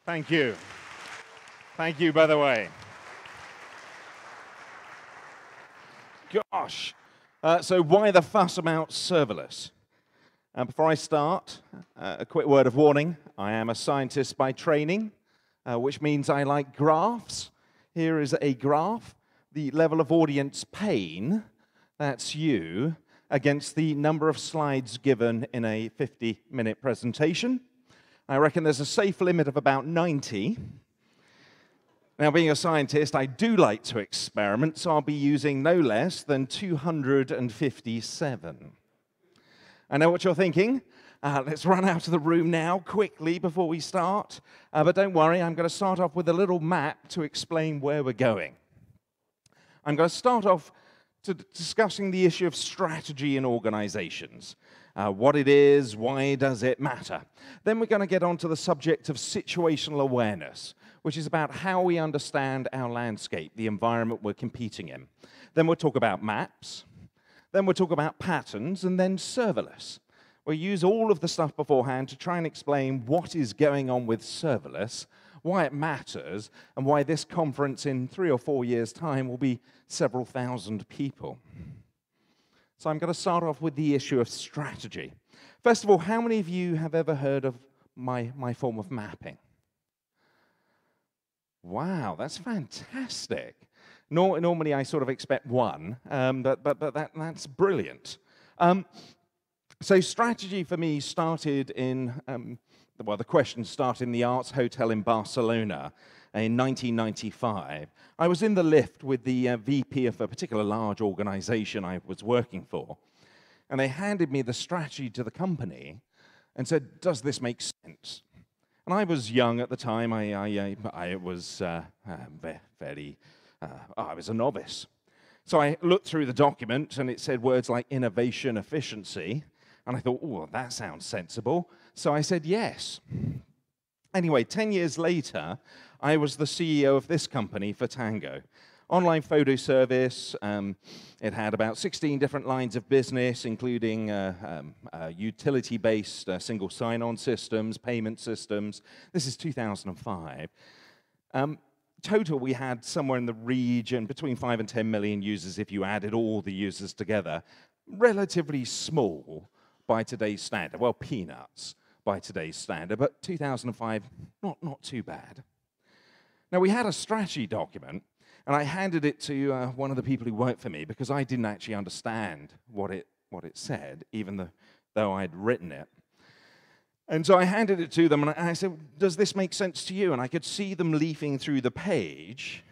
Thank you. Thank you, by the way. Gosh. So why the fuss about serverless? Before I start, a quick word of warning. I am a scientist by training, which means I like graphs. Here is a graph. The level of audience pain, that's you, against the number of slides given in a 50-minute presentation. I reckon there's a safe limit of about 90. Now, being a scientist, I do like to experiment, so I'll be using no less than 257. I know what you're thinking. Let's run out of the room now, quickly, before we start. But don't worry, I'm going to start off with a little map to explain where we're going. I'm going to start off discussing the issue of strategy in organizations. What it is, why does it matter? Then we're going to get onto the subject of situational awareness, which is about how we understand our landscape, the environment we're competing in. Then we'll talk about maps. Then we'll talk about patterns, and then serverless. We'll use all of the stuff beforehand to try and explain what is going on with serverless, why it matters, and why this conference in 3 or 4 years' time will be several thousand people. So I'm going to start off with the issue of strategy. First of all, how many of you have ever heard of my form of mapping? Wow, that's fantastic. Normally I sort of expect one, but that's brilliant. So strategy for me started in, the question started in the Arts Hotel in Barcelona in 1995. I was in the lift with the VP of a particular large organization I was working for, and they handed me the strategy to the company and said, does this make sense? And I was young at the time. I was a novice. So I looked through the document, and it said words like innovation, efficiency, and I thought, oh, that sounds sensible. So I said yes. Anyway, 10 years later, I was the CEO of this company, Fatango. Online photo service. It had about 16 different lines of business, including utility-based single sign-on systems, payment systems. This is 2005. Total, we had somewhere in the region between 5 and 10 million users if you added all the users together. Relatively small by today's standard. Well, peanuts by today's standard, but 2005, not too bad. Now, we had a strategy document, and I handed it to one of the people who worked for me because I didn't actually understand what it said, even though I'd written it. And so I handed it to them, and I said, does this make sense to you? And I could see them leafing through the page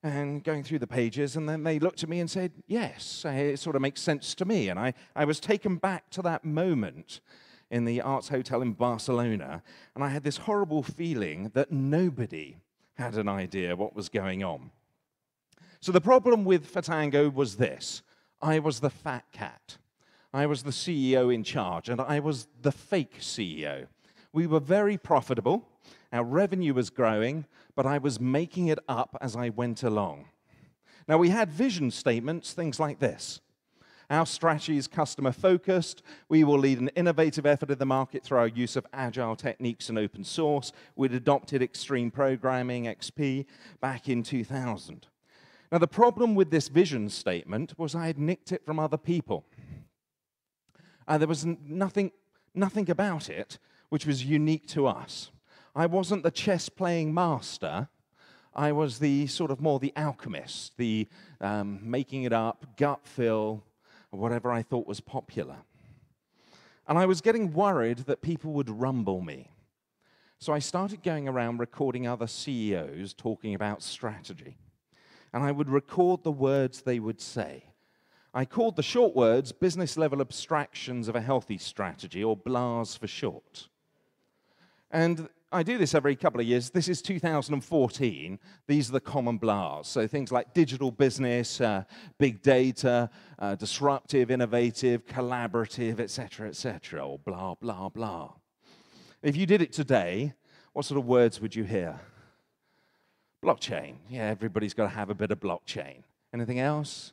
and going through the pages, and then they looked at me and said, yes, it sort of makes sense to me. And I was taken back to that moment in the Arts Hotel in Barcelona, and I had this horrible feeling that nobody had an idea what was going on. So the problem with Fatango was this. I was the fat cat. I was the CEO in charge, and I was the fake CEO. We were very profitable. Our revenue was growing, but I was making it up as I went along. Now, we had vision statements, things like this. Our strategy is customer-focused. We will lead an innovative effort in the market through our use of agile techniques and open source. We'd adopted Extreme Programming, XP, back in 2000. Now, the problem with this vision statement was I had nicked it from other people. There was nothing about it which was unique to us. I wasn't the chess-playing master. I was the sort of more the alchemist, the making it up, gut feel, whatever I thought was popular. And I was getting worried that people would rumble me. So I started going around recording other CEOs talking about strategy. And I would record the words they would say. I called the short words business-level abstractions of a healthy strategy, or BLAS for short. And I do this every couple of years. This is 2014. These are the common BLAs. So things like digital business, big data, disruptive, innovative, collaborative, etc., or blah, blah, blah. If you did it today, what sort of words would you hear? Blockchain. Yeah, everybody's got to have a bit of blockchain. Anything else?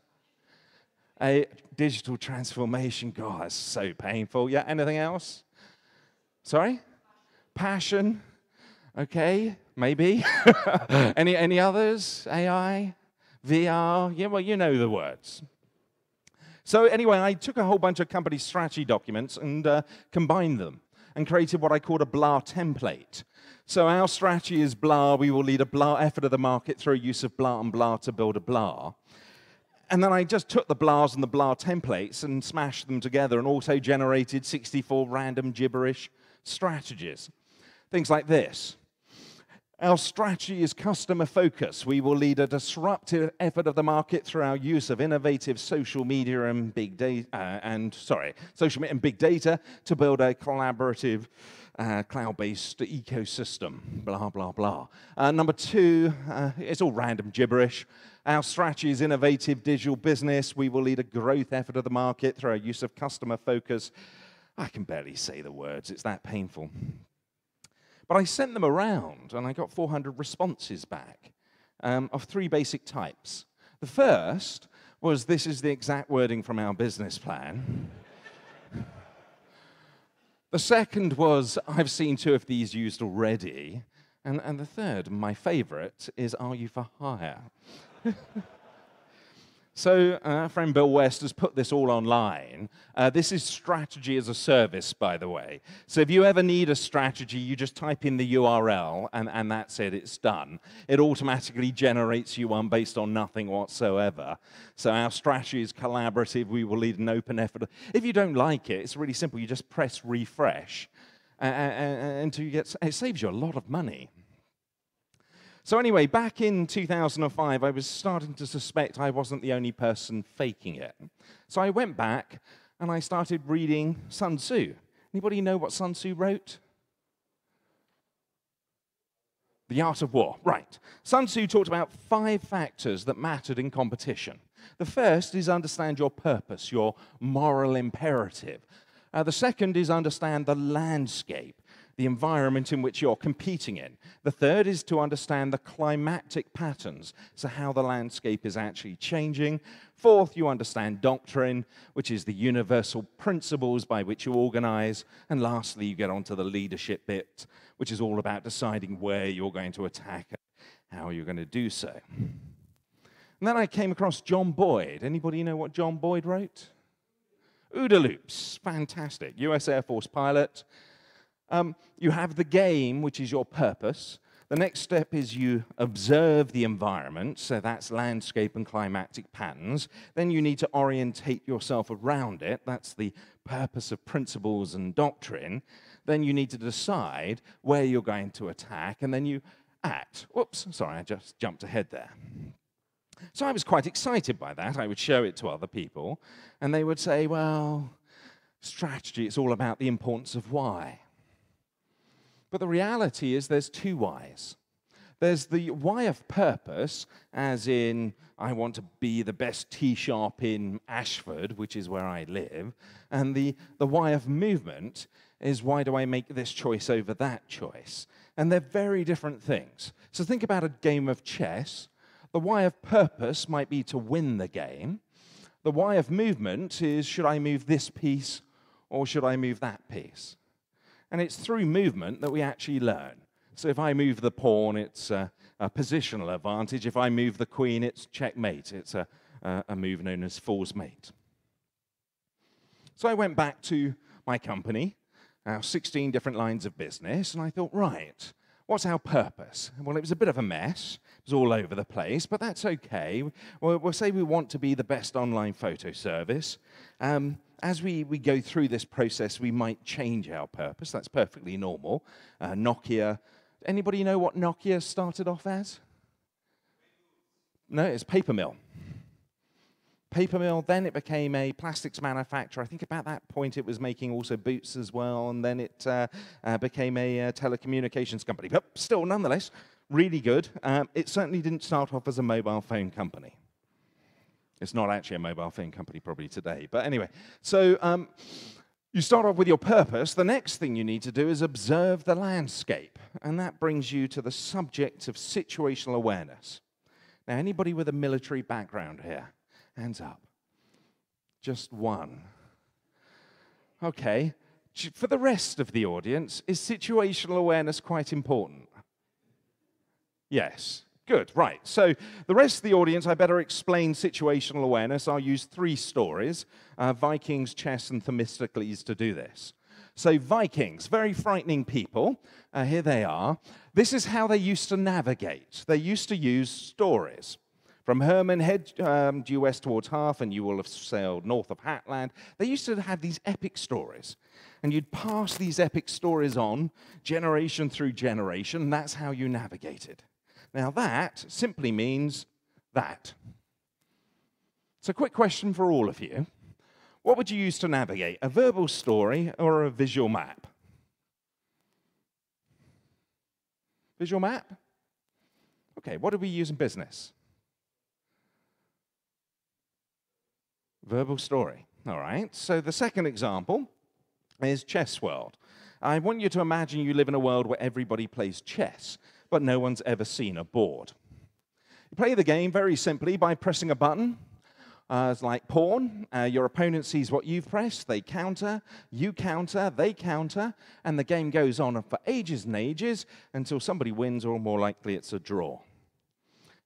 A digital transformation. God, that's so painful. Yeah, anything else? Sorry? Passion. Okay, maybe. Any others? AI? VR? Yeah, well, you know the words. So anyway, I took a whole bunch of company strategy documents and combined them and created what I called a BLA template. So our strategy is BLA. We will lead a BLA effort of the market through use of BLA and BLA to build a BLA. And then I just took the BLAs and the BLA templates and smashed them together and auto-generated 64 random gibberish strategies. Things like this. Our strategy is customer focus. We will lead a disruptive effort of the market through our use of innovative social media and big data, social media and big data to build a collaborative cloud-based ecosystem, blah, blah, blah. Number two, it's all random gibberish. Our strategy is innovative digital business. We will lead a growth effort of the market through our use of customer focus. I can barely say the words. It's that painful. But I sent them around, and I got 400 responses back of three basic types. The first was, this is the exact wording from our business plan. The second was, I've seen 2 of these used already. And the third, my favorite, is, are you for hire? So our friend Bill West has put this all online. This is strategy as a service, by the way. So if you ever need a strategy, you just type in the URL, and that's it, it's done. It automatically generates you one based on nothing whatsoever. So our strategy is collaborative. We will lead an open effort. If you don't like it, it's really simple. You just press refresh until you get, it saves you a lot of money. So anyway, back in 2005, I was starting to suspect I wasn't the only person faking it. So I went back and I started reading Sun Tzu. Anybody know what Sun Tzu wrote? The Art of War, right. Sun Tzu talked about 5 factors that mattered in competition. The first is understand your purpose, your moral imperative. The second is understand the landscape, the environment in which you're competing in. The third is to understand the climatic patterns, so how the landscape is actually changing. Fourth, you understand doctrine, which is the universal principles by which you organize. And lastly, you get onto the leadership bit, which is all about deciding where you're going to attack and how you're going to do so. And then I came across John Boyd. Anybody know what John Boyd wrote? OODA loops, fantastic. US Air Force pilot. You have the game, which is your purpose. The next step is you observe the environment, so that's landscape and climatic patterns. Then you need to orientate yourself around it. That's the purpose of principles and doctrine. Then you need to decide where you're going to attack, and then you act. Whoops, sorry, I just jumped ahead there. So I was quite excited by that. I would show it to other people, and they would say, well, strategy, it's all about the importance of why. But the reality is there's 2 whys. There's the why of purpose, as in, I want to be the best tea shop in Ashford, which is where I live. And the why of movement is, why do I make this choice over that choice? And they're very different things. So think about a game of chess. The why of purpose might be to win the game. The why of movement is, should I move this piece or should I move that piece? And it's through movement that we actually learn. So if I move the pawn, it's a positional advantage. If I move the queen, it's checkmate. It's a move known as fool's mate. So I went back to my company, our 16 different lines of business, and I thought, right, what's our purpose? Well, it was a bit of a mess. It was all over the place, but that's okay. We'll say we want to be the best online photo service. As we go through this process, we might change our purpose. That's perfectly normal. Nokia. Anybody know what Nokia started off as? No, it's paper mill. Paper mill, then it became a plastics manufacturer. I think about that point it was making also boots as well, and then it became a telecommunications company. But still, nonetheless, really good. It certainly didn't start off as a mobile phone company. It's not actually a mobile phone company probably today. But anyway, so you start off with your purpose. The next thing you need to do is observe the landscape. And that brings you to the subject of situational awareness. Now, anybody with a military background here? Hands up. Just one. Okay. For the rest of the audience, is situational awareness quite important? Yes. Good, right. So the rest of the audience, I better explain situational awareness. I'll use 3 stories, Vikings, chess, and Themistocles to do this. So Vikings, very frightening people. Here they are. This is how they used to navigate. They used to use stories. From Herman, head due west towards Half, and you will have sailed north of Hatland. They used to have these epic stories. And you'd pass these epic stories on, generation through generation, and that's how you navigated. Now that simply means that. So quick question for all of you. What would you use to navigate, a verbal story or a visual map? Visual map? Okay, what do we use in business? Verbal story. All right, so the second example is Chess World. I want you to imagine you live in a world where everybody plays chess, but no one's ever seen a board. You play the game very simply by pressing a button. It's like pawn. Your opponent sees what you've pressed, they counter, you counter, they counter, and the game goes on for ages and ages until somebody wins, or more likely it's a draw.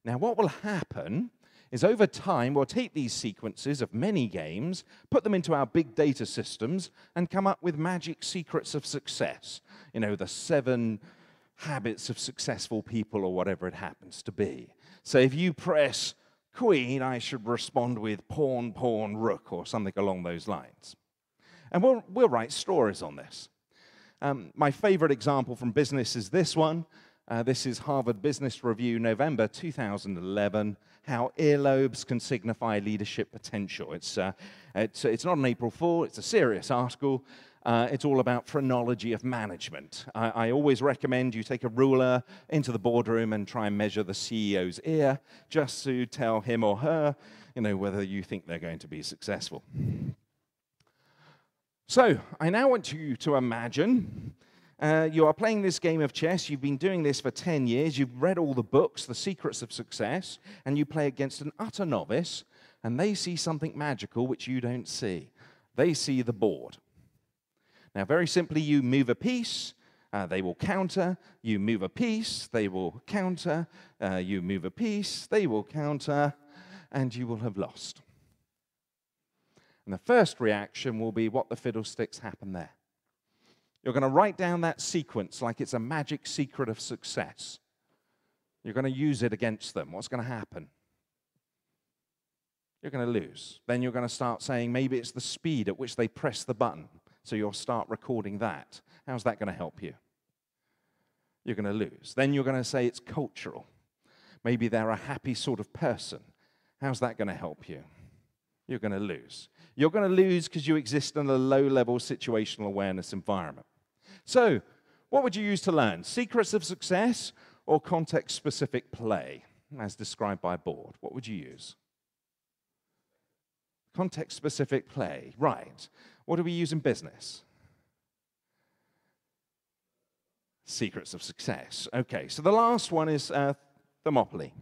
Now what will happen is over time we'll take these sequences of many games, put them into our big data systems, and come up with magic secrets of success. You know, the 7 habits of successful people, or whatever it happens to be. So if you press queen, I should respond with pawn, pawn, rook, or something along those lines. And we'll write stories on this. My favorite example from business is this one. This is Harvard Business Review, November 2011, How Earlobes Can Signify Leadership Potential. It's not an April Fool, it's a serious article. It's all about phrenology of management. I always recommend you take a ruler into the boardroom and try and measure the CEO's ear just to tell him or her, you know, whether you think they're going to be successful. So I now want you to imagine you are playing this game of chess. You've been doing this for 10 years. You've read all the books, The Secrets of Success, and you play against an utter novice, and they see something magical which you don't see. They see the board. Now, very simply, you move a piece, they will counter. You move a piece, they will counter. You move a piece, they will counter, and you will have lost. And the first reaction will be, what the fiddlesticks happened there? You're going to write down that sequence like it's a magic secret of success. You're going to use it against them. What's going to happen? You're going to lose. Then you're going to start saying, maybe it's the speed at which they press the button. So you'll start recording that. How's that going to help you? You're going to lose. Then you're going to say it's cultural. Maybe they're a happy sort of person. How's that going to help you? You're going to lose. You're going to lose because you exist in a low-level situational awareness environment. So what would you use to learn? Secrets of success or context-specific play, as described by a board? What would you use? Context-specific play, right. What do we use in business? Secrets of success. Okay, so the last one is Thermopylae.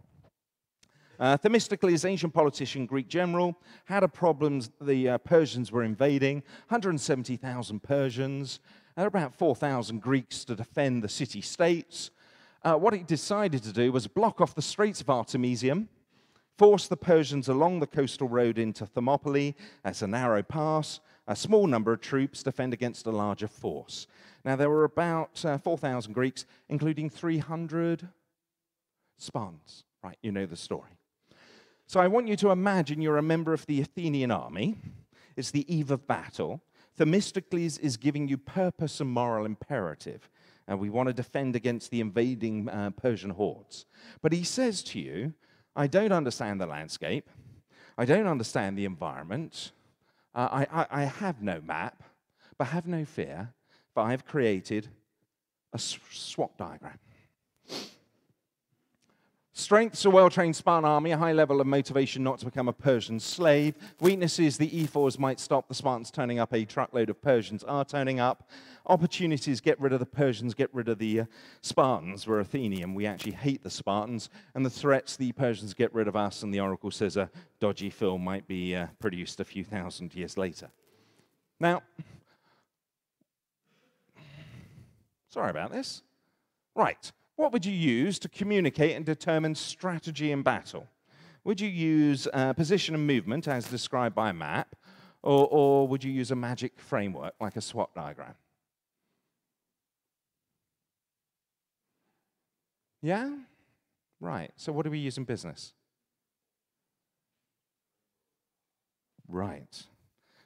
Themistocles, ancient politician, Greek general, had a problem. The Persians were invading, 170,000 Persians. There were about 4,000 Greeks to defend the city-states. What he decided to do was block off the Straits of Artemisium, force the Persians along the coastal road into Thermopylae. That's a narrow pass. A small number of troops defend against a larger force. Now, there were about 4,000 Greeks, including 300 Spartans. Right, you know the story. So I want you to imagine you're a member of the Athenian army. It's the eve of battle. Themistocles is giving you purpose and moral imperative. And we want to defend against the invading Persian hordes. But he says to you, I don't understand the landscape. I don't understand the environment. I have no map, but have no fear, for I have created a SWOT diagram. Strengths, a well-trained Spartan army, a high level of motivation not to become a Persian slave. Weaknesses, the ephors might stop the Spartans turning up, a truckload of Persians are turning up. Opportunities, get rid of the Persians, get rid of the Spartans. We're Athenian, we actually hate the Spartans. And the threats, the Persians get rid of us, and the oracle says a dodgy film might be produced a few thousand years later. Now, sorry about this. Right. What would you use to communicate and determine strategy in battle? Would you use position and movement as described by a map, or would you use a magic framework like a SWOT diagram? Yeah? Right. So what do we use in business? Right.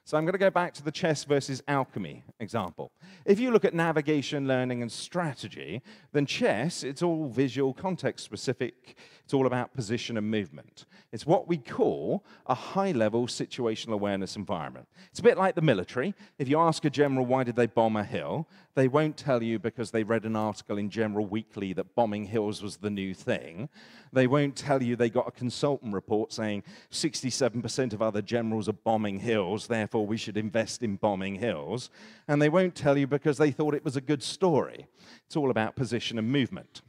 So I'm going to go back to the chess versus alchemy example. If you look at navigation, learning, and strategy, then chess, it's all visual, context-specific. It's all about position and movement. It's what we call a high-level situational awareness environment. It's a bit like the military. If you ask a general why did they bomb a hill, they won't tell you because they read an article in General Weekly that bombing hills was the new thing. They won't tell you they got a consultant report saying 67% of other generals are bombing hills, therefore we should invest in bombing hills. And they won't tell you because they thought it was a good story. It's all about position and movement.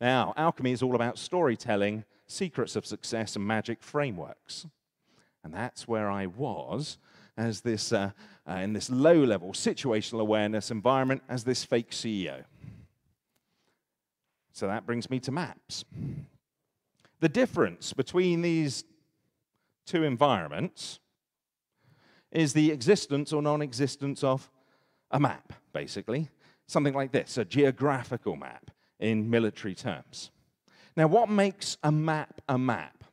Now, alchemy is all about storytelling, secrets of success, and magic frameworks. And that's where I was as this, in this low-level situational awareness environment as this fake CEO. So that brings me to maps. The difference between these two environments is the existence or non-existence of a map, basically. Something like this, a geographical map in military terms. Now, what makes a map a map?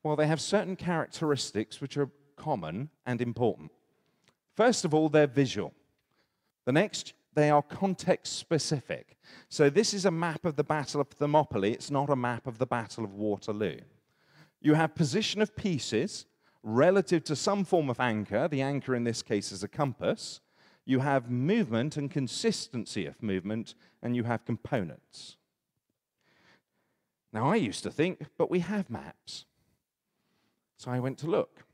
Well, they have certain characteristics which are common and important. First of all, they're visual. The next, they are context-specific. So this is a map of the Battle of Thermopylae. It's not a map of the Battle of Waterloo. You have position of pieces relative to some form of anchor. The anchor in this case is a compass. You have movement and consistency of movement, and you have components. Now, I used to think, but we have maps. So I went to look.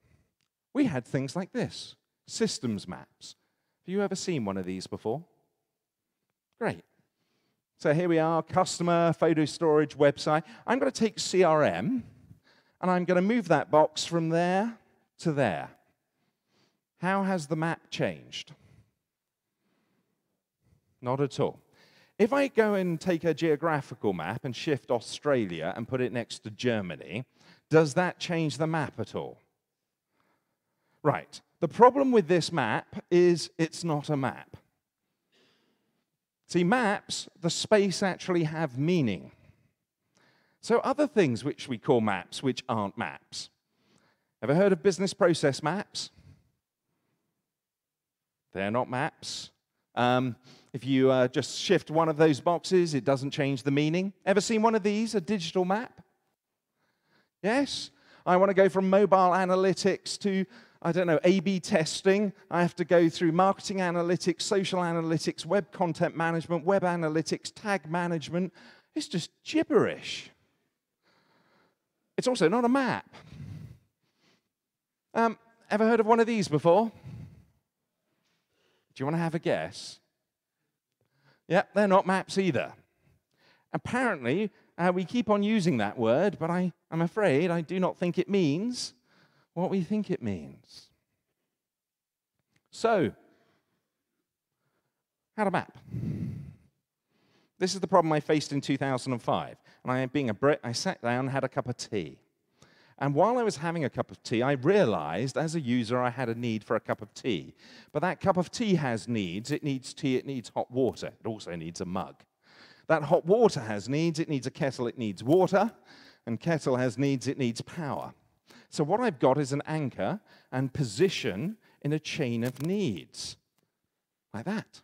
We had things like this, systems maps. Have you ever seen one of these before? Great. So here we are, customer, photo storage, website. I'm going to take CRM, and I'm going to move that box from there to there. How has the map changed? Not at all. If I go and take a geographical map and shift Australia and put it next to Germany, does that change the map at all? Right. The problem with this map is it's not a map. See, maps, the space actually have meaning. So other things which we call maps, which aren't maps. Ever heard of business process maps? They're not maps. If you just shift one of those boxes, it doesn't change the meaning. Ever seen one of these, a digital map? Yes? I want to go from mobile analytics to, I don't know, A/B testing. I have to go through marketing analytics, social analytics, web content management, web analytics, tag management. It's just gibberish. It's also not a map. Ever heard of one of these before? Do you want to have a guess? Yeah, they're not maps either. Apparently, we keep on using that word, but I'm afraid I do not think it means what we think it means. So, how to map? This is the problem I faced in 2005. And being a Brit, I sat down and had a cup of tea. And while I was having a cup of tea, I realized as a user I had a need for a cup of tea. But that cup of tea has needs. It needs tea, it needs hot water. It also needs a mug. That hot water has needs. It needs a kettle, it needs water. And kettle has needs, it needs power. So what I've got is an anchor and position in a chain of needs. Like that.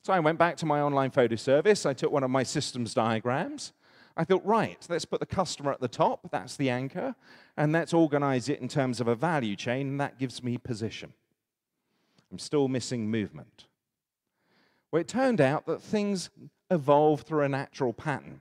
So I went back to my online photo service. I took one of my systems diagrams. I thought, right, let's put the customer at the top. That's the anchor. And let's organize it in terms of a value chain, and that gives me position. I'm still missing movement. Well, it turned out that things evolve through a natural pattern.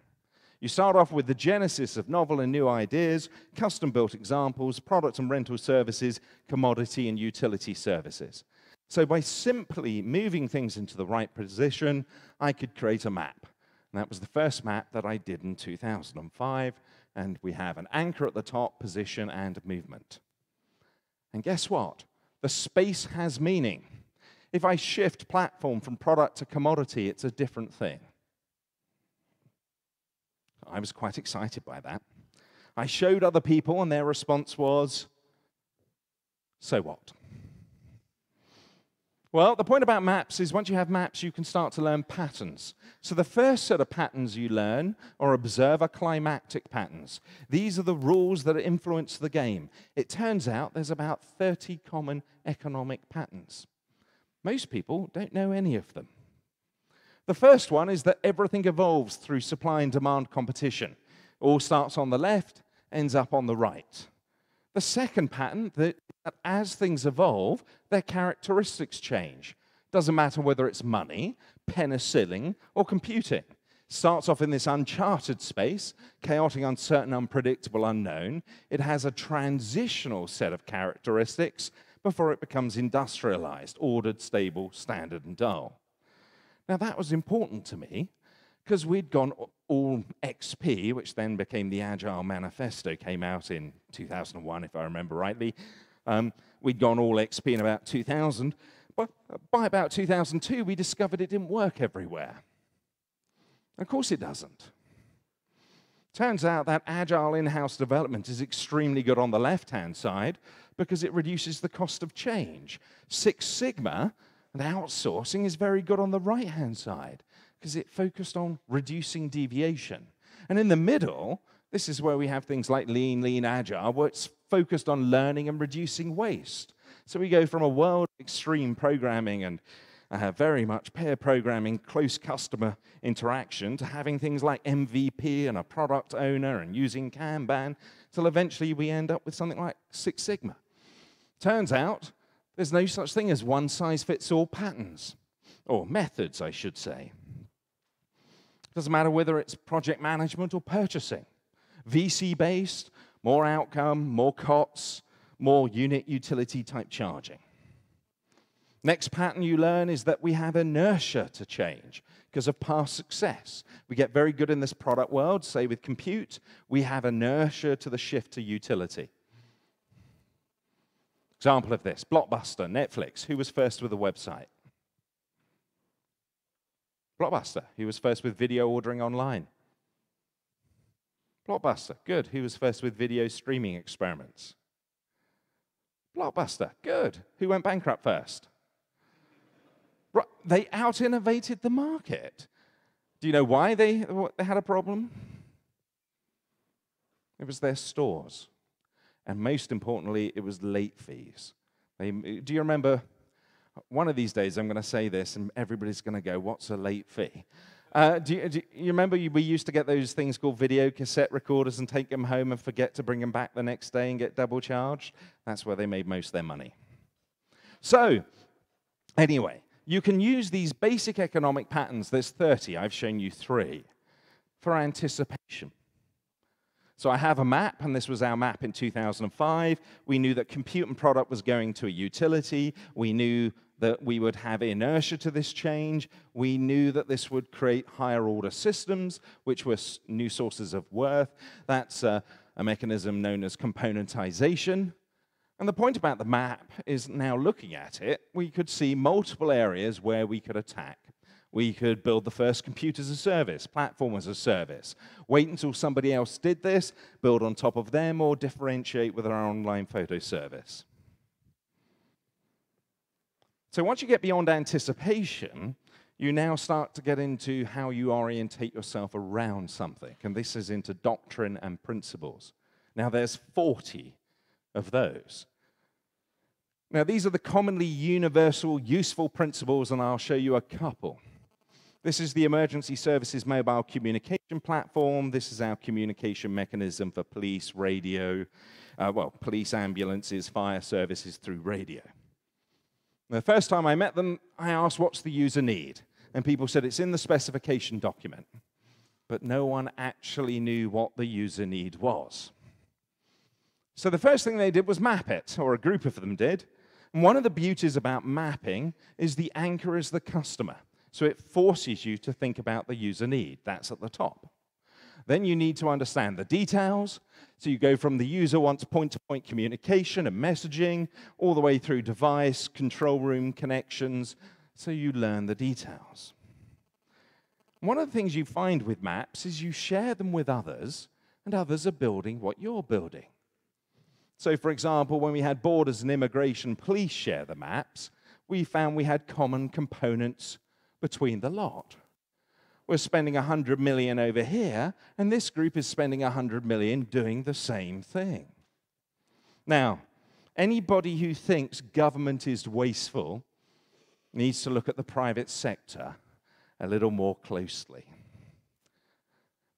You start off with the genesis of novel and new ideas, custom-built examples, product and rental services, commodity and utility services. So by simply moving things into the right position, I could create a map. And that was the first map that I did in 2005. And we have an anchor at the top, position, and movement. And guess what? The space has meaning. If I shift platform from product to commodity, it's a different thing. I was quite excited by that. I showed other people, and their response was, so what? Well, the point about maps is once you have maps, you can start to learn patterns. So the first set of patterns you learn are observer climactic patterns. These are the rules that influence the game. It turns out there's about 30 common economic patterns. Most people don't know any of them. The first one is that everything evolves through supply and demand competition. All starts on the left, ends up on the right. The second pattern, that as things evolve, their characteristics change. Doesn't matter whether it's money, penicillin, or computing. Starts off in this uncharted space, chaotic, uncertain, unpredictable, unknown. It has a transitional set of characteristics before it becomes industrialized, ordered, stable, standard, and dull. Now, that was important to me because we'd gone all XP, which then became the Agile Manifesto, came out in 2001, if I remember rightly. We'd gone all XP in about 2000, but by about 2002, we discovered it didn't work everywhere. Of course it doesn't. Turns out that Agile in-house development is extremely good on the left-hand side because it reduces the cost of change. Six Sigma and outsourcing is very good on the right-hand side because it focused on reducing deviation. And in the middle, this is where we have things like lean, agile, where it's focused on learning and reducing waste. So we go from a world of extreme programming and very much pair programming, close customer interaction, to having things like MVP and a product owner and using Kanban, till eventually we end up with something like Six Sigma. Turns out there's no such thing as one-size-fits-all patterns, or methods, I should say. Doesn't matter whether it's project management or purchasing. VC-based, more outcome, more COTS, more unit utility type charging. Next pattern you learn is that we have inertia to change because of past success. We get very good in this product world, say with compute, we have inertia to the shift to utility. Example of this, Blockbuster, Netflix, who was first with a website? Blockbuster, who was first with video ordering online? Blockbuster, good. Who was first with video streaming experiments? Blockbuster, good. Who went bankrupt first? Right, they out-innovated the market. Do you know why they had a problem? It was their stores. And most importantly, it was late fees. Do you remember, one of these days I'm going to say this and everybody's going to go, what's a late fee? Do you remember we used to get those things called video cassette recorders and take them home and forget to bring them back the next day and get double charged? That's where they made most of their money. So, anyway, you can use these basic economic patterns, there's 30, I've shown you 3, for anticipation. So I have a map, and this was our map in 2005. We knew that compute and product was going to a utility. We knew that we would have inertia to this change. We knew that this would create higher order systems, which were new sources of worth. That's a mechanism known as componentization. And the point about the map is now looking at it, we could see multiple areas where we could attack. We could build the first compute as a service, platform as a service, wait until somebody else did this, build on top of them, or differentiate with our online photo service. So once you get beyond anticipation, you now start to get into how you orientate yourself around something. And this is into doctrine and principles. Now there's 40 of those. Now these are the commonly universal, useful principles, and I'll show you a couple. This is the Emergency Services Mobile Communication Platform. This is our communication mechanism for police, radio, police, ambulances, fire services through radio. The first time I met them, I asked, what's the user need? And people said, it's in the specification document. But no one actually knew what the user need was. So the first thing they did was map it, or a group of them did. And one of the beauties about mapping is the anchor is the customer. So it forces you to think about the user need. That's at the top. Then you need to understand the details. So you go from the user wants point-to-point communication and messaging, all the way through device, control room connections, so you learn the details. One of the things you find with maps is you share them with others, and others are building what you're building. So, for example, when we had Borders and Immigration Police share the maps, we found we had common components between the lot. We're spending 100 million over here, and this group is spending 100 million doing the same thing. Now, anybody who thinks government is wasteful needs to look at the private sector a little more closely.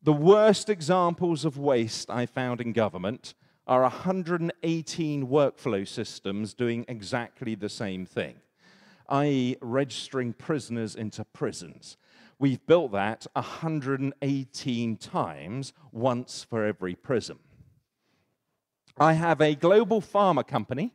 The worst examples of waste I found in government are 118 workflow systems doing exactly the same thing, i.e. registering prisoners into prisons. We've built that 118 times, once for every prison. I have a global pharma company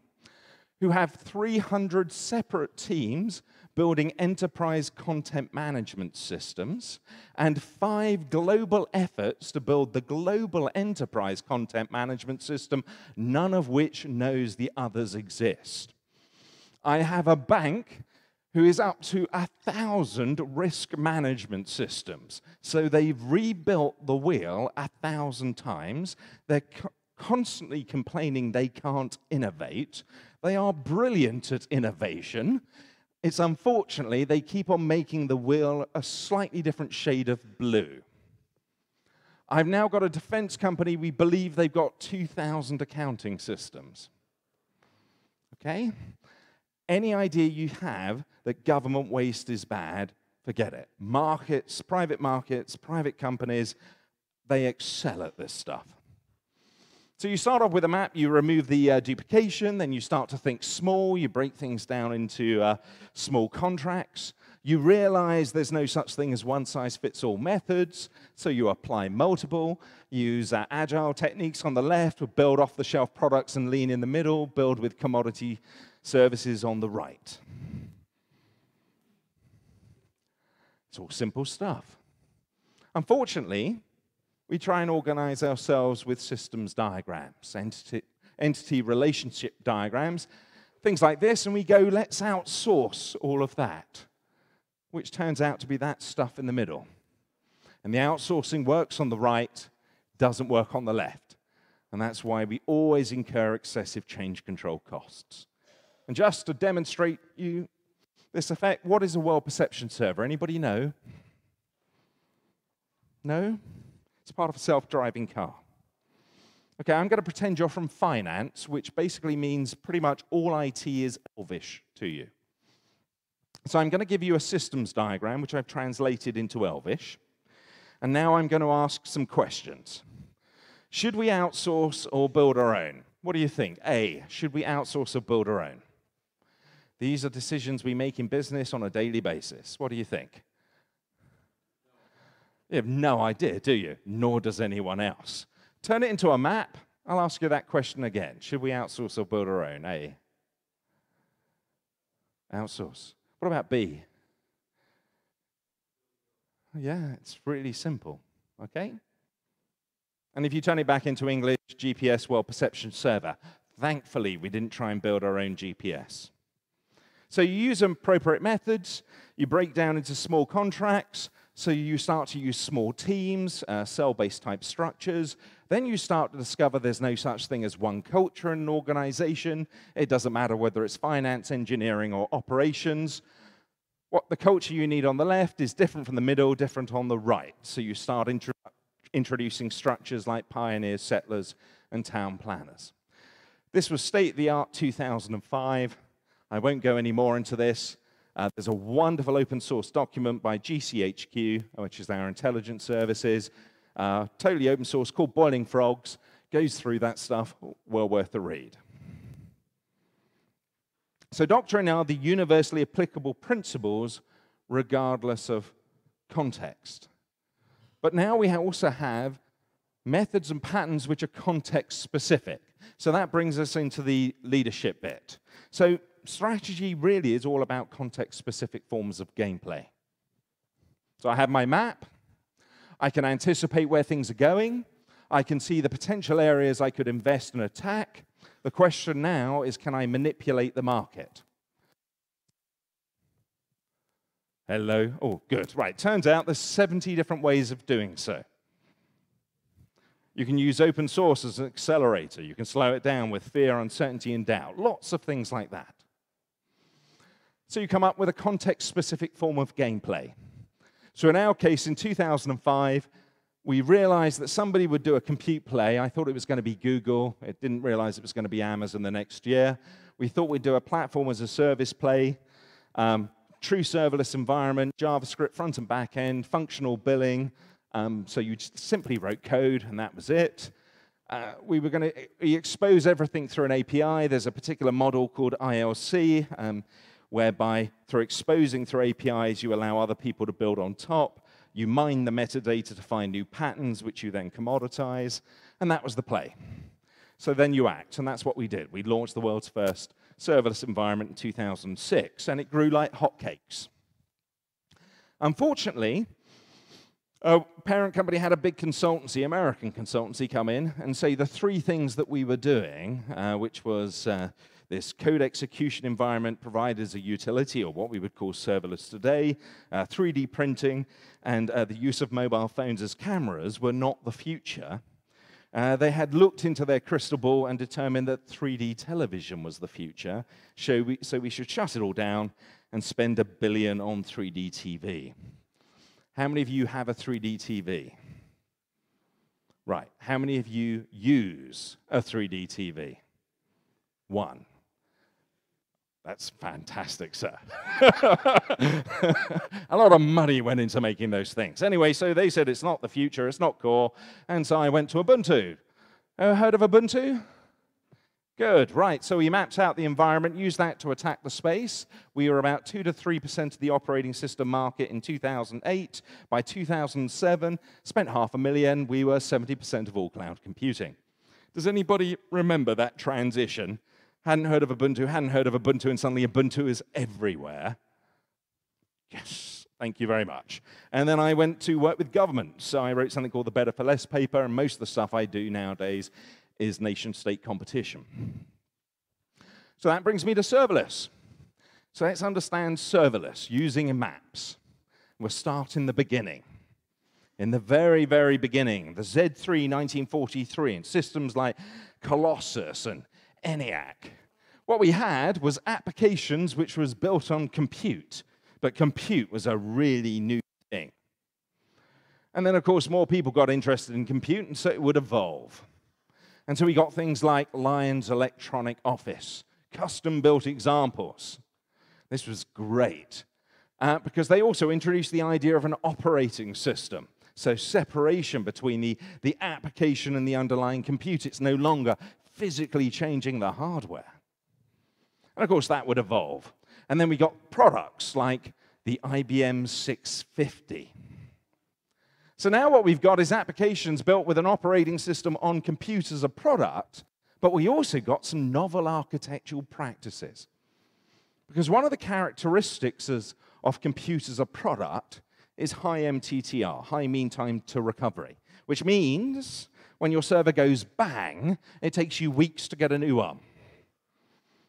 who have 300 separate teams building enterprise content management systems and 5 global efforts to build the global enterprise content management system, none of which knows the others exist. I have a bank who is up to 1,000 risk management systems. So they've rebuilt the wheel 1,000 times. They're constantly complaining they can't innovate. They are brilliant at innovation. It's unfortunately, they keep on making the wheel a slightly different shade of blue. I've now got a defense company, we believe they've got 2,000 accounting systems. Okay? Any idea you have that government waste is bad, forget it. Markets, private companies, they excel at this stuff. So you start off with a map, you remove the duplication, then you start to think small, you break things down into small contracts. You realize there's no such thing as one-size-fits-all methods, so you apply multiple, use agile techniques on the left, with build off-the-shelf products and lean in the middle, build with commodity services on the right. It's all simple stuff. Unfortunately, we try and organize ourselves with systems diagrams, entity relationship diagrams, things like this, and we go, let's outsource all of that, which turns out to be that stuff in the middle. And the outsourcing works on the right, doesn't work on the left. And that's why we always incur excessive change control costs. And just to demonstrate you this effect, what is a world perception server? Anybody know? No? It's part of a self-driving car. Okay, I'm going to pretend you're from finance, which basically means pretty much all IT is Elvish to you. So I'm going to give you a systems diagram, which I've translated into Elvish. And now I'm going to ask some questions. Should we outsource or build our own? What do you think? A, should we outsource or build our own? These are decisions we make in business on a daily basis. What do you think? You have no idea, do you? Nor does anyone else. Turn it into a map. I'll ask you that question again. Should we outsource or build our own? A. Outsource. What about B? Yeah, it's really simple, okay? And if you turn it back into English, GPS World Perception Server. Thankfully, we didn't try and build our own GPS. So you use appropriate methods, you break down into small contracts, so you start to use small teams, cell-based type structures. Then you start to discover there's no such thing as one culture in an organization. It doesn't matter whether it's finance, engineering, or operations. What the culture you need on the left is different from the middle, different on the right. So you start introducing structures like pioneers, settlers, and town planners. This was state-of-the-art 2005. I won't go any more into this. There's a wonderful open source document by GCHQ, which is our intelligence services, totally open source, called Boiling Frogs. Goes through that stuff, well worth the read. So doctrine are the universally applicable principles regardless of context. But now we also have methods and patterns which are context specific. So that brings us into the leadership bit. So strategy really is all about context-specific forms of gameplay. So I have my map. I can anticipate where things are going. I can see the potential areas I could invest and attack. The question now is, can I manipulate the market? Hello? Oh, good. Right, turns out there's 70 different ways of doing so. You can use open source as an accelerator. You can slow it down with fear, uncertainty, and doubt. Lots of things like that. So you come up with a context-specific form of gameplay. So in our case, in 2005, we realized that somebody would do a compute play. I thought it was going to be Google. I didn't realize it was going to be Amazon the next year. We thought we'd do a platform as a service play, true serverless environment, JavaScript front and back end, functional billing. So you just simply wrote code, and that was it. We were going to expose everything through an API. There's a particular model called ILC, whereby through exposing through APIs, you allow other people to build on top. You mine the metadata to find new patterns, which you then commoditize, and that was the play. So then you act, and that's what we did. We launched the world's first serverless environment in 2006, and it grew like hotcakes. Unfortunately, a parent company had a big consultancy, American consultancy, come in and say the three things that we were doing, which was this code execution environment provided as a utility, or what we would call serverless today, 3D printing, and the use of mobile phones as cameras were not the future. They had looked into their crystal ball and determined that 3D television was the future, so we should shut it all down and spend $1 billion on 3D TV. How many of you have a 3D TV? Right. How many of you use a 3D TV? One. That's fantastic, sir. A lot of money went into making those things. Anyway, so they said it's not the future, it's not core, and so I went to Ubuntu. Heard of Ubuntu? Good, right. So we mapped out the environment, used that to attack the space. We were about 2 to 3% of the operating system market in 2008. By 2007, spent $500,000. We were 70% of all cloud computing. Does anybody remember that transition? Hadn't heard of Ubuntu, and suddenly Ubuntu is everywhere. Yes, thank you very much. And then I went to work with government. So I wrote something called the Better for Less paper, and most of the stuff I do nowadays is nation-state competition. So that brings me to serverless. So let's understand serverless using maps. We'll start in the beginning. In the very, very beginning, the Z3 1943, and systems like Colossus and ENIAC. What we had was applications which was built on compute, but compute was a really new thing. And then, of course, more people got interested in compute, and so it would evolve. And so we got things like Lions Electronic Office, custom-built examples. This was great, because they also introduced the idea of an operating system. So separation between the application and the underlying compute. It's no longer physically changing the hardware. And of course, that would evolve. And then we got products like the IBM 650. So now what we've got is applications built with an operating system on compute as a product, but we also got some novel architectural practices. Because one of the characteristics of compute as a product is high MTTR, high mean time to recovery, which means when your server goes bang, it takes you weeks to get a new one.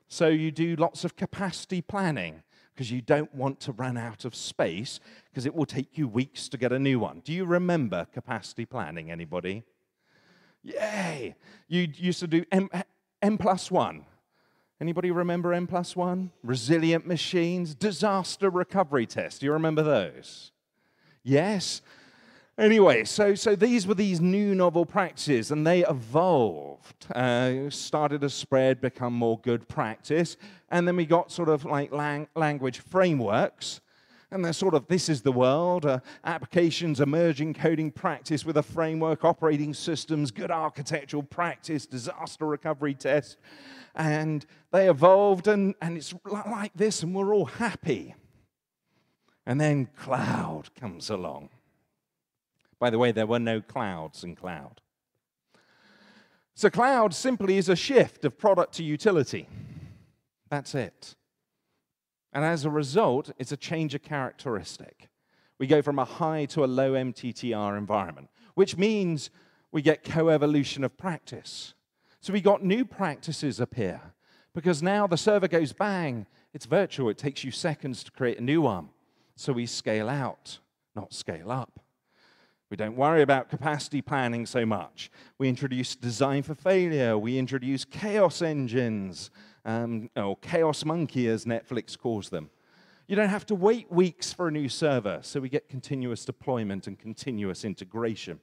So you do lots of capacity planning because you don't want to run out of space because it will take you weeks to get a new one. Do you remember capacity planning, anybody? Yay! You used to do M+1. Anybody remember M+1? Resilient machines, disaster recovery test. Do you remember those? Yes? Anyway, so these were these new novel practices, and they evolved, started to spread, become more good practice, and then we got sort of like language frameworks, and they're sort of, this is the world, applications, emerging coding practice with a framework, operating systems, good architectural practice, disaster recovery test, and they evolved, and it's like this, and we're all happy. And then cloud comes along. By the way, there were no clouds in cloud. So cloud simply is a shift of product to utility. That's it. And as a result, it's a change of characteristic. We go from a high to a low MTTR environment, which means we get co-evolution of practice. So we got new practices appear, because now the server goes bang, it's virtual, it takes you seconds to create a new one. So we scale out, not scale up. We don't worry about capacity planning so much. We introduce design for failure. We introduce chaos engines, or chaos monkey, as Netflix calls them. You don't have to wait weeks for a new server, so we get continuous deployment and continuous integration.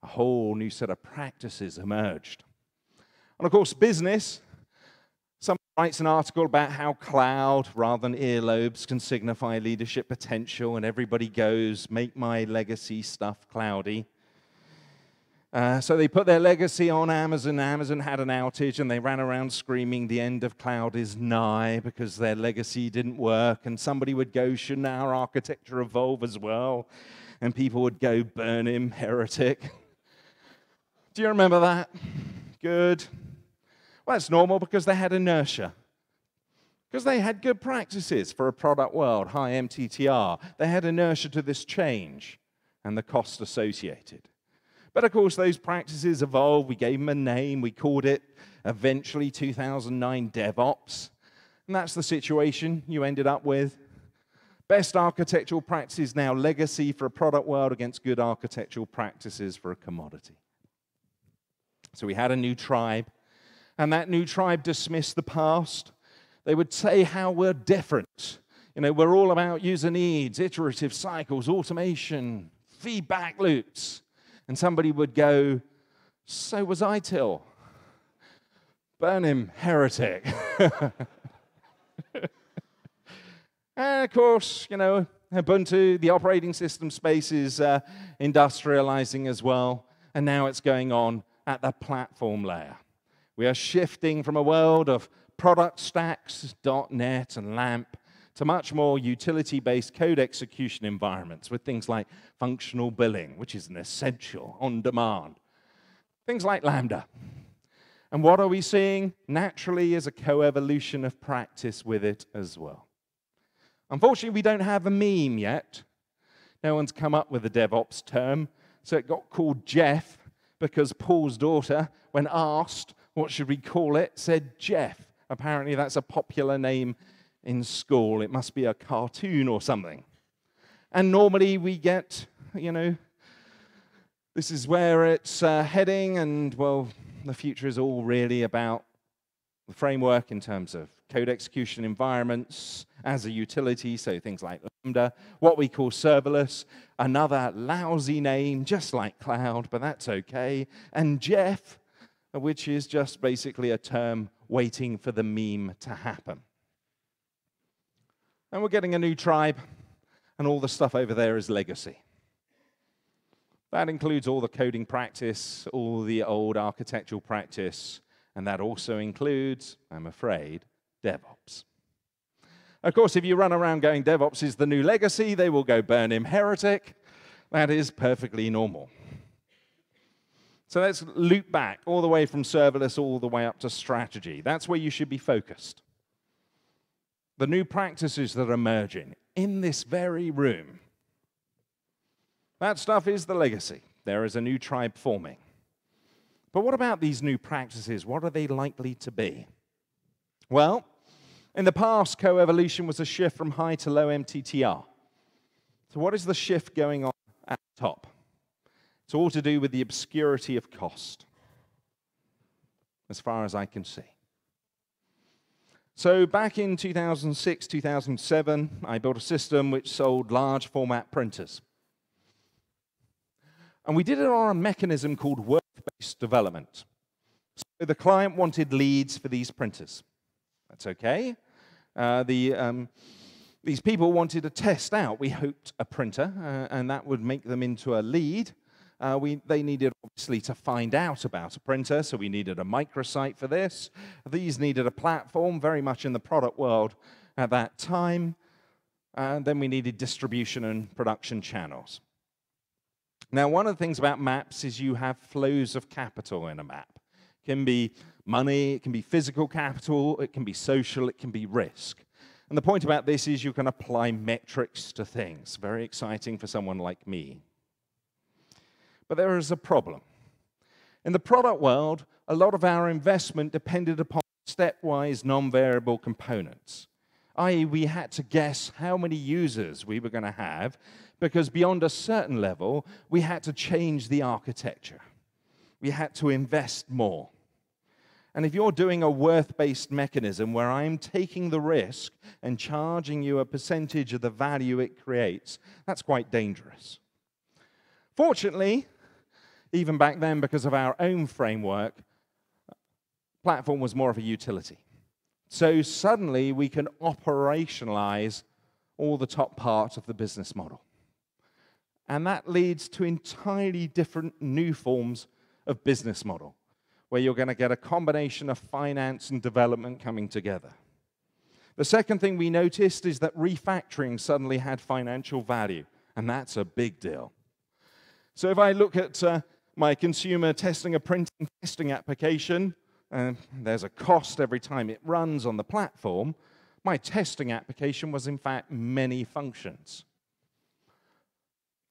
A whole new set of practices emerged. And of course, business. Someone writes an article about how cloud, rather than earlobes, can signify leadership potential, and everybody goes, make my legacy stuff cloudy. So they put their legacy on Amazon. Amazon had an outage, and they ran around screaming, the end of cloud is nigh, because their legacy didn't work. And somebody would go, shouldn't our architecture evolve as well? And people would go, burn him, heretic. Do you remember that? Good. Well, that's normal because they had inertia. Because they had good practices for a product world, high MTTR. They had inertia to this change and the cost associated. But of course, those practices evolved. We gave them a name. We called it, eventually, 2009 DevOps. And that's the situation you ended up with. Best architectural practices now legacy for a product world against good architectural practices for a commodity. So we had a new tribe, and that new tribe dismissed the past. They would say how we're different. You know, we're all about user needs, iterative cycles, automation, feedback loops. And somebody would go, so was ITIL. Burn him, heretic. And of course, you know, Ubuntu, the operating system space is industrializing as well. And now it's going on at the platform layer. We are shifting from a world of product stacks, .NET and LAMP, to much more utility-based code execution environments with things like functional billing, which is an essential on demand. Things like Lambda. And what are we seeing? Naturally is a co-evolution of practice with it as well. Unfortunately, we don't have a meme yet. No one's come up with a DevOps term, so it got called Jeff because Paul's daughter, when asked, what should we call it, said Jeff. Apparently, that's a popular name in school. It must be a cartoon or something. And normally we get, you know, this is where it's heading, and, well, the future is all really about the framework in terms of code execution environments as a utility, so things like Lambda, what we call serverless, another lousy name, just like cloud, but that's okay, and Jeff, which is just basically a term waiting for the meme to happen. And we're getting a new tribe, and all the stuff over there is legacy. That includes all the coding practice, all the old architectural practice, and that also includes, I'm afraid, DevOps. Of course, if you run around going DevOps is the new legacy, they will go burn him, heretic. That is perfectly normal. So let's loop back all the way from serverless all the way up to strategy. That's where you should be focused. The new practices that are emerging in this very room. That stuff is the legacy. There is a new tribe forming. But what about these new practices? What are they likely to be? Well, in the past, co-evolution was a shift from high to low MTTR. So what is the shift going on at the top? It's all to do with the obscurity of cost, as far as I can see. So back in 2006, 2007, I built a system which sold large format printers. And we did it on a mechanism called work-based development. So the client wanted leads for these printers. That's okay. These people wanted to test out, we hoped, a printer, and that would make them into a lead. They needed, obviously, to find out about a printer, so we needed a microsite for this. These needed a platform, very much in the product world at that time. And then we needed distribution and production channels. Now, one of the things about maps is you have flows of capital in a map. It can be money, it can be physical capital, it can be social, it can be risk. And the point about this is you can apply metrics to things. Very exciting for someone like me. But there is a problem. In the product world, a lot of our investment depended upon stepwise non-variable components. i.e. we had to guess how many users we were going to have, because beyond a certain level, we had to change the architecture. We had to invest more. And if you're doing a worth-based mechanism where I'm taking the risk and charging you a percentage of the value it creates, that's quite dangerous. Fortunately, even back then, because of our own framework, platform was more of a utility. So suddenly we can operationalize all the top part of the business model. And that leads to entirely different new forms of business model, where you're going to get a combination of finance and development coming together. The second thing we noticed is that refactoring suddenly had financial value, and that's a big deal. So if I look at my consumer testing a printing testing application, there's a cost every time it runs on the platform. My testing application was, in fact, many functions.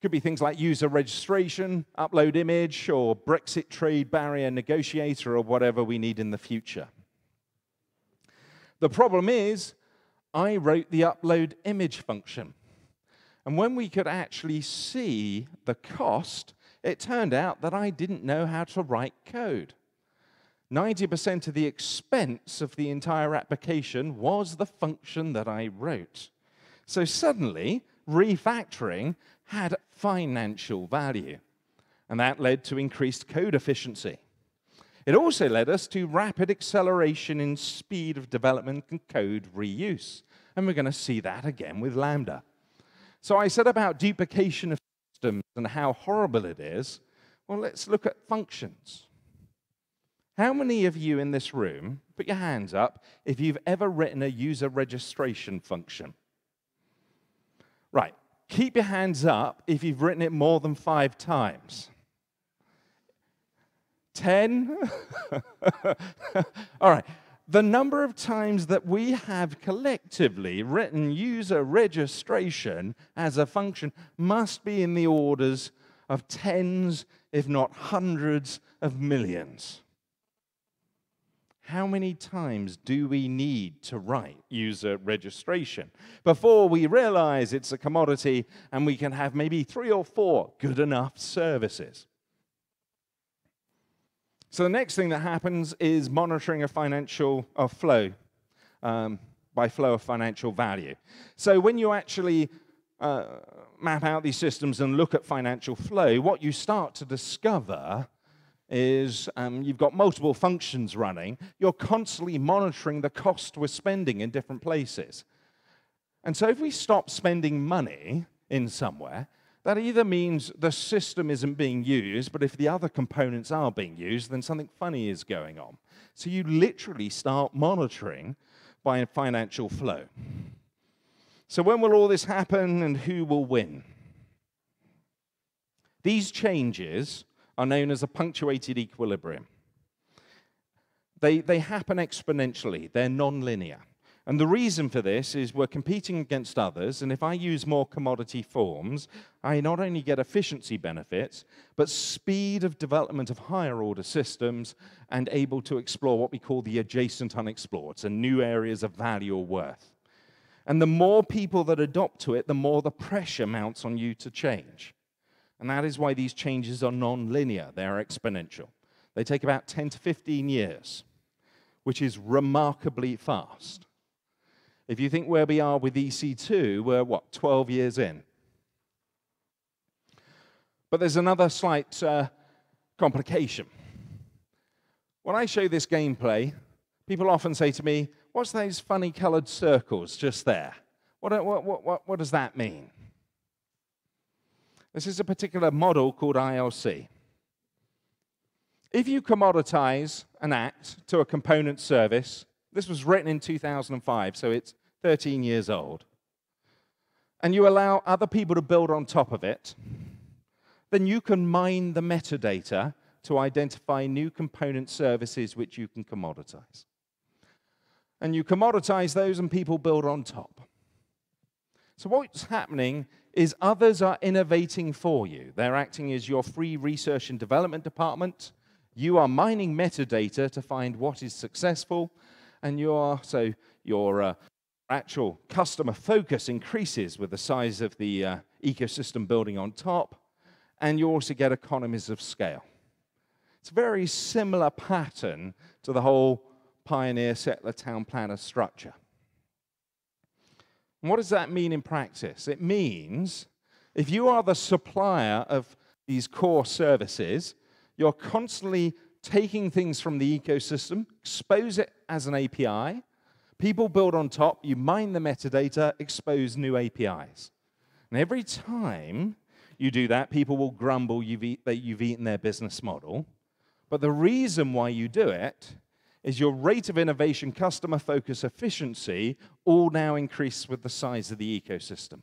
Could be things like user registration, upload image, or Brexit trade barrier negotiator, or whatever we need in the future. The problem is, I wrote the upload image function. And when we could actually see the cost, it turned out that I didn't know how to write code. 90% of the expense of the entire application was the function that I wrote. So suddenly, refactoring had financial value, and that led to increased code efficiency. It also led us to rapid acceleration in speed of development and code reuse, and we're going to see that again with Lambda. So I said about duplication of systems and how horrible it is. Well, let's look at functions. How many of you in this room, put your hands up, if you've ever written a user registration function? Right. Keep your hands up if you've written it more than 5 times. 10? All right. The number of times that we have collectively written user registration as a function must be in the orders of tens, if not hundreds of millions. How many times do we need to write user registration before we realize it's a commodity and we can have maybe 3 or 4 good enough services? So the next thing that happens is monitoring a financial flow, by flow of financial value. So when you actually map out these systems and look at financial flow, what you start to discover is you've got multiple functions running. You're constantly monitoring the cost we're spending in different places. And so if we stop spending money in somewhere, that either means the system isn't being used, but if the other components are being used, then something funny is going on. So you literally start monitoring by financial flow. So when will all this happen and who will win? These changes are known as a punctuated equilibrium. They happen exponentially. They're nonlinear. And the reason for this is we're competing against others, and if I use more commodity forms, I not only get efficiency benefits, but speed of development of higher order systems and able to explore what we call the adjacent unexplored, so new areas of value or worth. And the more people that adopt to it, the more the pressure mounts on you to change. And that is why these changes are non-linear. They are exponential. They take about 10 to 15 years, which is remarkably fast. If you think where we are with EC2, we're, 12 years in? But there's another slight complication. When I show this gameplay, people often say to me, what's those funny colored circles just there? What does that mean? This is a particular model called ILC. If you commoditize an act to a component service, this was written in 2005, so it's 13 years old, and you allow other people to build on top of it, then you can mine the metadata to identify new component services which you can commoditize. And you commoditize those and people build on top. So what's happening is others are innovating for you. They're acting as your free research and development department. You are mining metadata to find what is successful, and you're actual customer focus increases with the size of the ecosystem building on top, and you also get economies of scale. It's a very similar pattern to the whole pioneer settler town planner structure. And what does that mean in practice? It means if you are the supplier of these core services, you're constantly taking things from the ecosystem, expose it as an API, people build on top, you mine the metadata, expose new APIs. And every time you do that, people will grumble that you've eaten their business model. But the reason why you do it is your rate of innovation, customer focus, efficiency all now increase with the size of the ecosystem.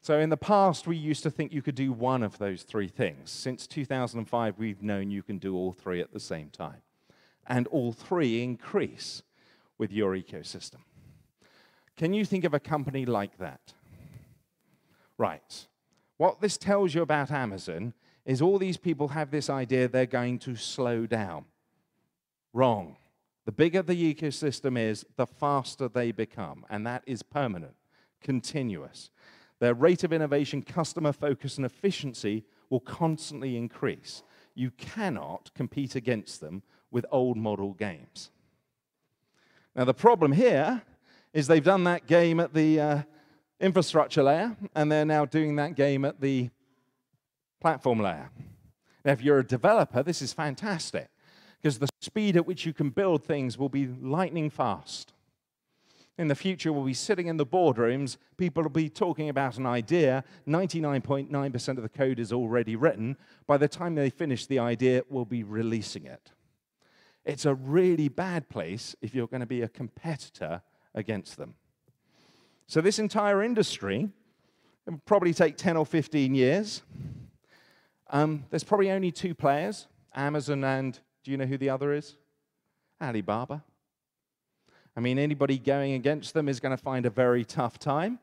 So in the past, we used to think you could do one of those three things. Since 2005, we've known you can do all three at the same time. And all three increase with your ecosystem. Can you think of a company like that? Right. What this tells you about Amazon is all these people have this idea they're going to slow down. Wrong. The bigger the ecosystem is, the faster they become, and that is permanent, continuous. Their rate of innovation, customer focus, and efficiency will constantly increase. You cannot compete against them with old model games. Now, the problem here is they've done that game at the infrastructure layer, and they're now doing that game at the platform layer. Now, if you're a developer, this is fantastic, because the speed at which you can build things will be lightning fast. In the future, we'll be sitting in the boardrooms, people will be talking about an idea, 99.9% of the code is already written. By the time they finish the idea, we'll be releasing it. It's a really bad place if you're going to be a competitor against them. So this entire industry will probably take 10 or 15 years. There's probably only two players, Amazon and, do you know who the other is? Alibaba. I mean, anybody going against them is going to find a very tough time.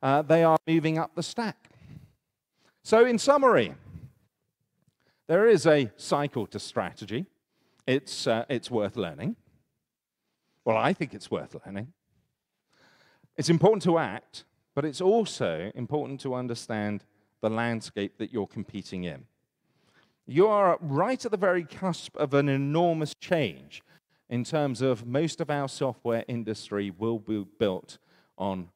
They are moving up the stack. So in summary, there is a cycle to strategy. It's worth learning. Well, I think it's worth learning. It's important to act, but it's also important to understand the landscape that you're competing in. You are right at the very cusp of an enormous change in terms of most of our software industry will be built on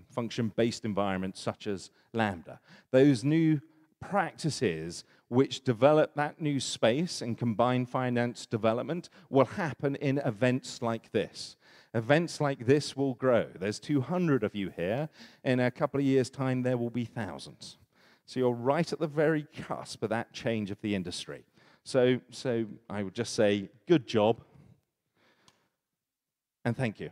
function-based environments such as Lambda. Those new practices which develop that new space and combine finance development will happen in events like this. Events like this will grow. There's 200 of you here. In a couple of years' time, there will be thousands. So you're right at the very cusp of that change of the industry. So I would just say, good job, and thank you.